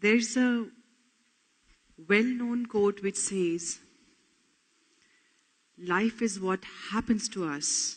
There's a well-known quote which says, life is what happens to us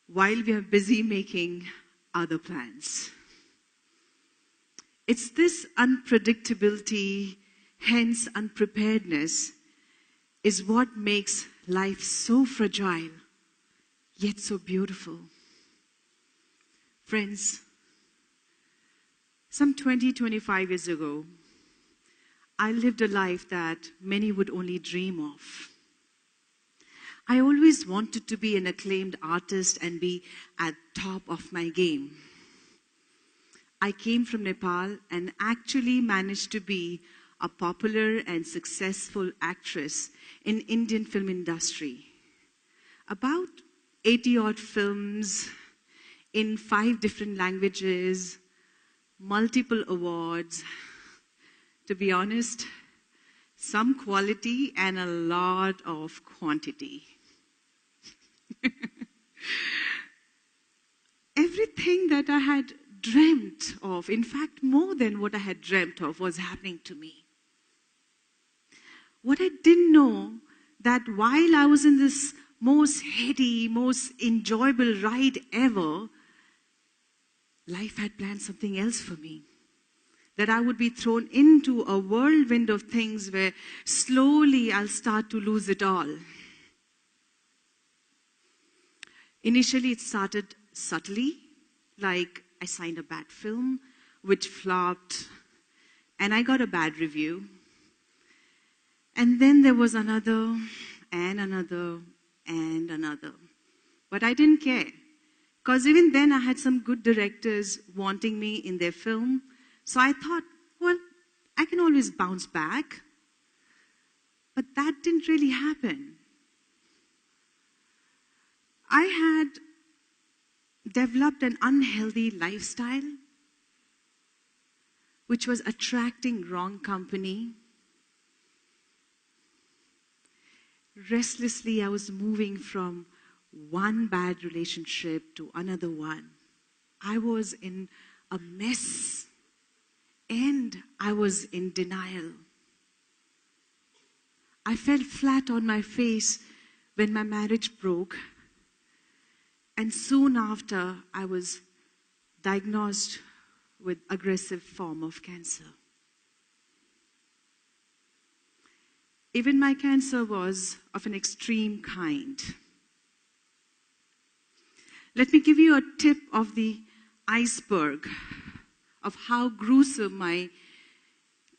while we are busy making other plans. It's this unpredictability, hence unpreparedness, is what makes life so fragile, yet so beautiful. Friends, some 20-25 years ago, I lived a life that many would only dream of. I always wanted to be an acclaimed artist and be at top of my game. I came from Nepal and actually managed to be a popular and successful actress in Indian film industry. About 80-odd films in 5 different languages, multiple awards. To be honest, some quality and a lot of quantity. Everything that I had dreamt of, in fact, more than what I had dreamt of, was happening to me. What I didn't know, that while I was in this most heady, most enjoyable ride ever, life had planned something else for me. That I would be thrown into a whirlwind of things where slowly I'll start to lose it all. Initially, it started subtly, like I signed a bad film, which flopped, and I got a bad review. And then there was another, and another, and another. But I didn't care, because even then I had some good directors wanting me in their film. So I thought, well, I can always bounce back. But that didn't really happen. I had developed an unhealthy lifestyle, which was attracting wrong company. Restlessly, I was moving from one bad relationship to another one. I was in a mess, and I was in denial. I fell flat on my face when my marriage broke. And soon after, I was diagnosed with aggressive form of cancer. Even my cancer was of an extreme kind. Let me give you a tip of the iceberg of how gruesome my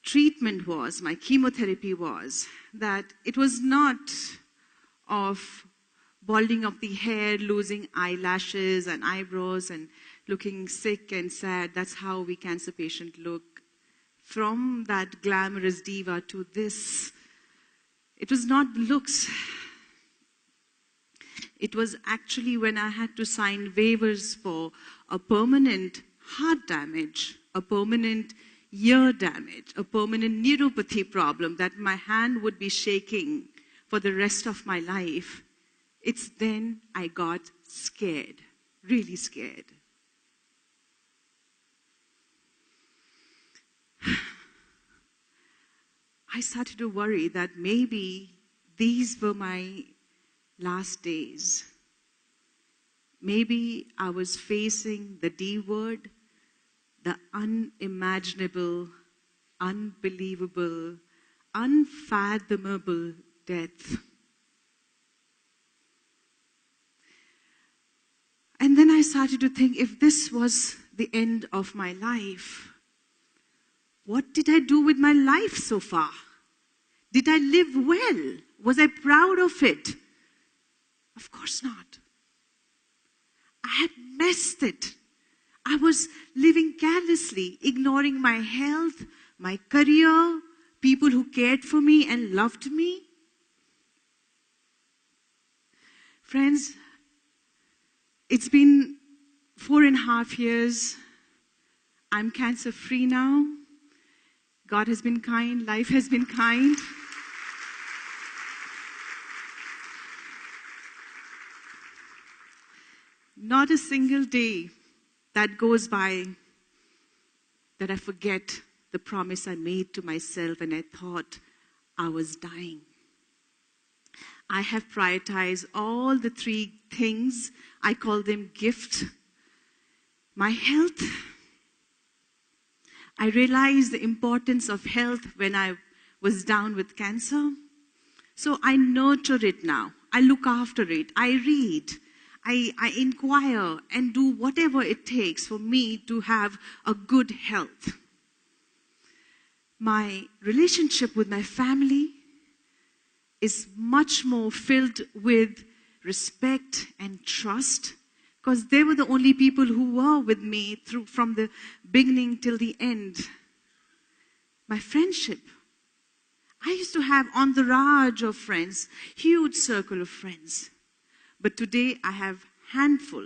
treatment was, my chemotherapy was. That it was not of balding of the hair, losing eyelashes and eyebrows and looking sick and sad. That's how we cancer patients look. From that glamorous diva to this, it was not looks. It was actually when I had to sign waivers for a permanent heart damage, a permanent ear damage, a permanent neuropathy problem, that my hand would be shaking for the rest of my life. It's then I got scared, really scared. I started to worry that maybe these were my last days. Maybe I was facing the D word, the unimaginable, unbelievable, unfathomable death. And then I started to think, if this was the end of my life, what did I do with my life so far? Did I live well? Was I proud of it? Of course not. I had messed it. I was living carelessly, ignoring my health, my career, people who cared for me and loved me. Friends, it's been 4.5 years. I'm cancer-free now. God has been kind. Life has been kind. Not a single day that goes by that I forget the promise I made to myself when I thought I was dying. I have prioritized all the three things. I call them gifts. My health. I realized the importance of health when I was down with cancer. So I nurture it now. I look after it. I read. I inquire and do whatever it takes for me to have a good health. My relationship with my family is much more filled with respect and trust, because they were the only people who were with me from the beginning till the end. My friendship. I used to have entourage of friends, huge circle of friends. But today I have handful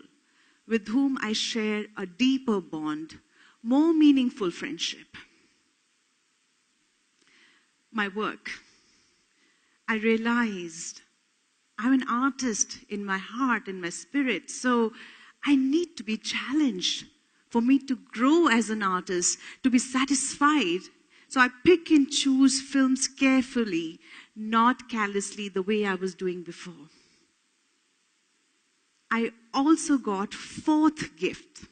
with whom I share a deeper bond, more meaningful friendship. My work. I realized I'm an artist in my heart and my spirit, so I need to be challenged for me to grow as an artist, to be satisfied. So I pick and choose films carefully, not callously the way I was doing before. I also got fourth gift,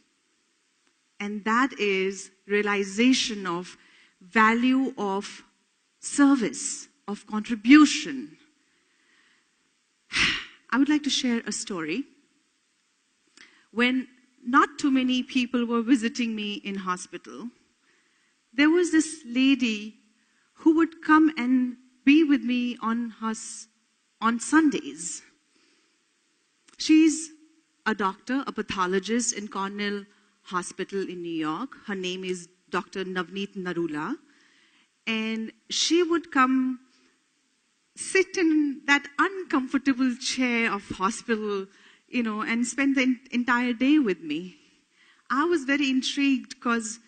and that is realization of value of service, of contribution. I would like to share a story. When not too many people were visiting me in hospital, there was this lady who would come and be with me on Sundays. She's a doctor, a pathologist in Cornell Hospital in New York. Her name is Dr. Navneet Narula. And she would come sit in that uncomfortable chair of hospital, and spend the entire day with me. I was very intrigued because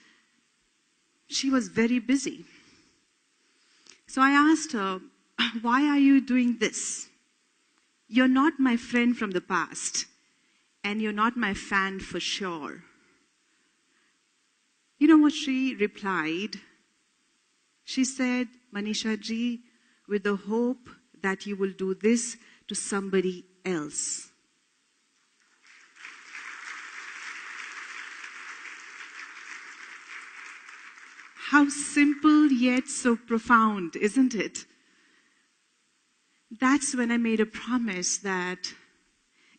she was very busy. So I asked her, why are you doing this? You're not my friend from the past, and you're not my fan for sure. You know what she replied? She said, Manisha ji, with the hope that you will do this to somebody else. How simple yet so profound, isn't it? That's when I made a promise that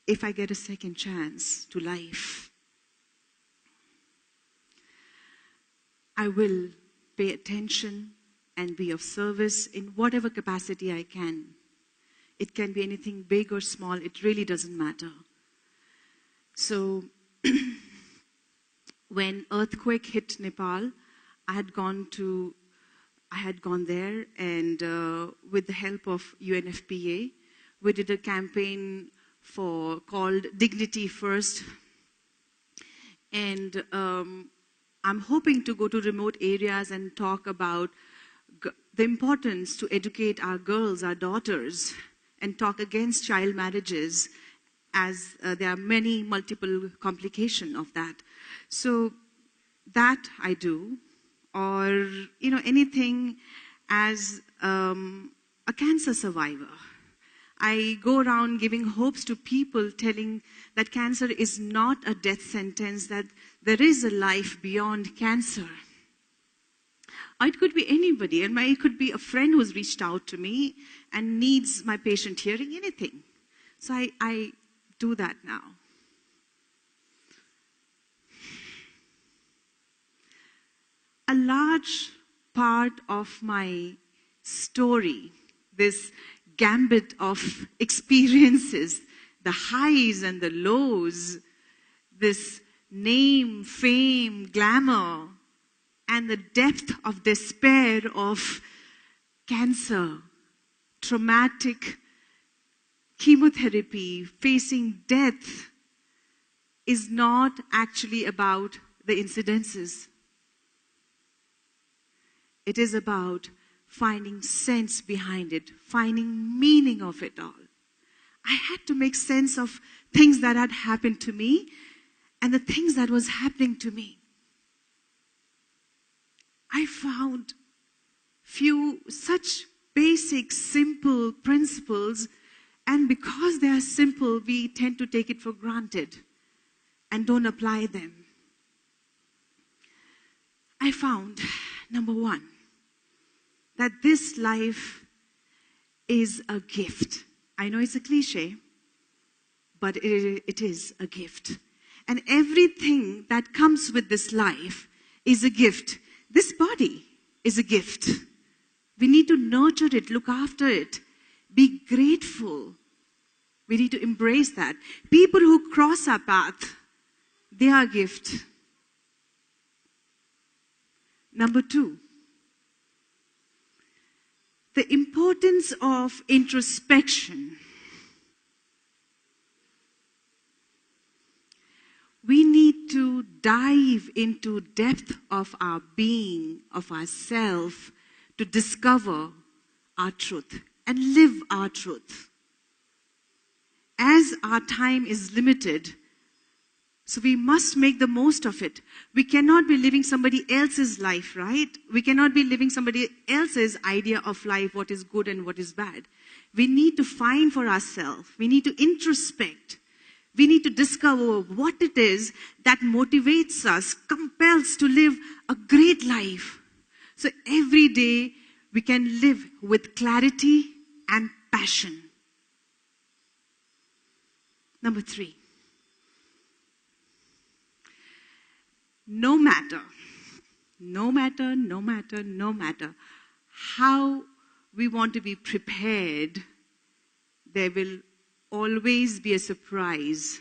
if I get a second chance to life, I will pay attention and be of service in whatever capacity I can. It can be anything big or small, it really doesn't matter. So, when earthquake hit Nepal, I had gone there, and with the help of UNFPA, we did a campaign called Dignity First. And I'm hoping to go to remote areas and talk about the importance to educate our girls, our daughters, and talk against child marriages, as there are many multiple complications of that. So that I do, or anything as a cancer survivor. I go around giving hopes to people, telling that cancer is not a death sentence, that there is a life beyond cancer. Or it could be anybody, and it could be a friend who's reached out to me and needs my patient hearing, anything. So I do that now. A large part of my story, this gambit of experiences, the highs and the lows, this name, fame, glamour, and the depth of despair of cancer, traumatic chemotherapy, facing death, is not actually about the incidences. It is about finding sense behind it, finding meaning of it all. I had to make sense of things that had happened to me and the things that was happening to me. I found few such basic, simple principles, and because they are simple, we tend to take it for granted and don't apply them. I found, number one, that this life is a gift. I know it's a cliche, but it is a gift. And everything that comes with this life is a gift. This body is a gift. We need to nurture it, look after it, be grateful. We need to embrace that. People who cross our path, they are a gift. Number two, the importance of introspection. We need to dive into depth of our being, of ourself, to discover our truth and live our truth. As our time is limited, so we must make the most of it. We cannot be living somebody else's life, right? We cannot be living somebody else's idea of life, what is good and what is bad. We need to find for ourselves. We need to introspect. We need to discover what it is that motivates us, compels to live a great life. So every day we can live with clarity and passion. Number three, no matter how we want to be prepared, there will always be a surprise.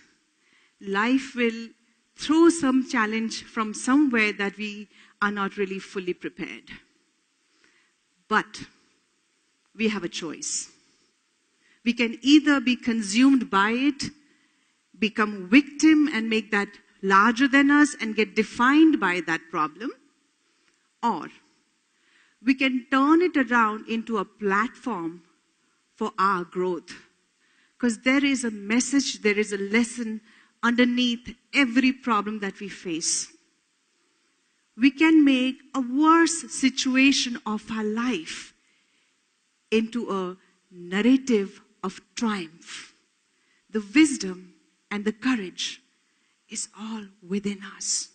Life will throw some challenge from somewhere that we are not really fully prepared. But we have a choice. We can either be consumed by it, become victim and make that larger than us and get defined by that problem, or we can turn it around into a platform for our growth. Because there is a message, there is a lesson underneath every problem that we face. We can make a worse situation of our life into a narrative of triumph. The wisdom and the courage is all within us.